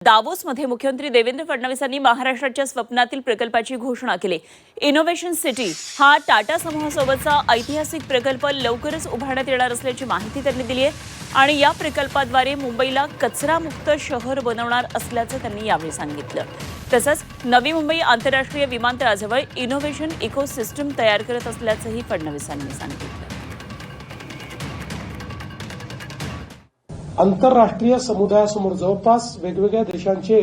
दावोसमध्ये मुख्यमंत्री देवेंद्र फडणवीसांनी महाराष्ट्राच्या स्वप्नातील प्रकल्पाची घोषणा केली। इनोव्हेशन सिटी हा टाटा समूहासोबतचा ऐतिहासिक प्रकल्प लवकरच उभारण्यात येणार असल्याची माहिती त्यांनी दिली आहे आणि या प्रकल्पाद्वारे मुंबईला कचरामुक्त शहर बनवणार असल्याचं त्यांनी यावेळी सांगितलं। तसंच नवी मुंबई आंतरराष्ट्रीय विमानतळाजवळ इनोव्हेशन इकोसिस्टम तयार करत असल्याचंही फडणवीसांनी सांगितलं। आंतरराष्ट्रीय समुदायासमोर जवळपास वेगवेगळ्या देशांचे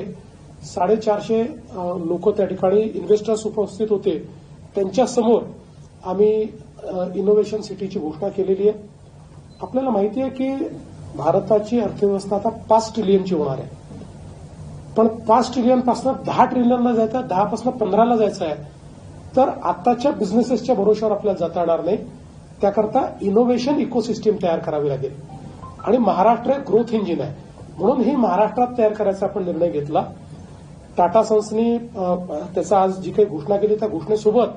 450 लोक त्या ठिकाणी इन्व्हेस्टर्स उपस्थित होते। त्यांच्या समोर आम्ही इनोव्हेशन सिटीची घोषणा केलेली आहे। आपल्याला माहिती आहे की भारताची अर्थव्यवस्था आता 5 ट्रिलियनची होणार आहे, पण 5 ट्रिलियन पासून 10 ट्रिलियनला जायचं, 10 पासून 15ला जायचं आहे, तर आताच्या बिझनेसेसच्या भरोश्यावर आपल्याला जाता येणार नाही। त्याकरता इनोव्हेशन इकोसिस्टम तयार करावी लागेल आणि महाराष्ट्र एक ग्रोथ इंजिन आहे, म्हणून ही महाराष्ट्रात तयार करायचा आपण निर्णय घेतला। टाटा सन्सनी त्याचा आज जी काही घोषणा केली त्या घोषणेसोबत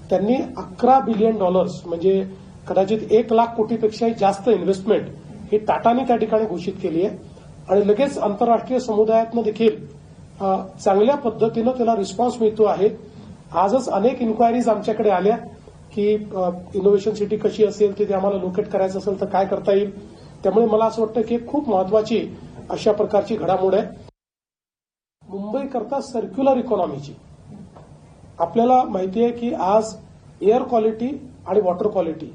त्यांनी $11 बिलियन म्हणजे कदाचित 1 लाख कोटीपेक्षाही जास्त इन्व्हेस्टमेंट ही टाटाने त्या ठिकाणी घोषित केली आहे आणि लगेच आंतरराष्ट्रीय समुदायातनं देखील चांगल्या पद्धतीनं त्याला रिस्पॉन्स मिळतो आहे। आजच अनेक इन्क्वायरीज आमच्याकडे आल्या की इनोव्हेशन सिटी कशी असेल, ते आम्हाला लोकेट करायचं असेल तर काय करता येईल। त्यामुळे मला असं वाटतं की खूप महत्वाची अशा प्रकारची घडामोड आहे मुंबई करता सर्क्युलर इकॉनॉमीची। आपल्याला माहिती आहे की आज एअर क्वालिटी आणि वॉटर क्वालिटी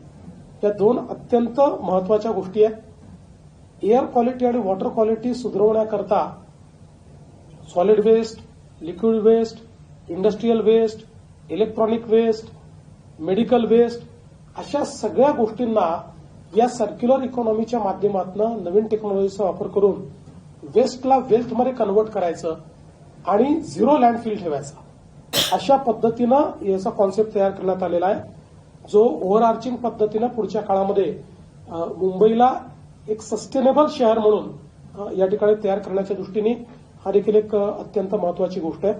या 2 अत्यंत महत्वाच्या गोष्टी आहेत। एअर क्वालिटी आणि वॉटर क्वालिटी सुधारण्याकरता solid waste, liquid waste, industrial waste, electronic waste, medical waste अशा सगळ्या गोष्टींना या सर्क्युलर इकॉनॉमीच्या माध्यमातून नवीन टेक्नॉलॉजीचा वापर करून वेस्टला वेल्थमध्ये कन्व्हर्ट करायचं आणि झिरो लँडफिल ठेवायचा, अशा पद्धतीनं याचा कॉन्सेप्ट तयार करण्यात आलेला आहे, जो ओव्हरआर्चिंग पद्धतीनं पुढच्या काळामध्ये मुंबईला एक सस्टेनेबल शहर म्हणून या ठिकाणी तयार करण्याच्या दृष्टीने हा देखील एक अत्यंत महत्वाची गोष्ट आहे।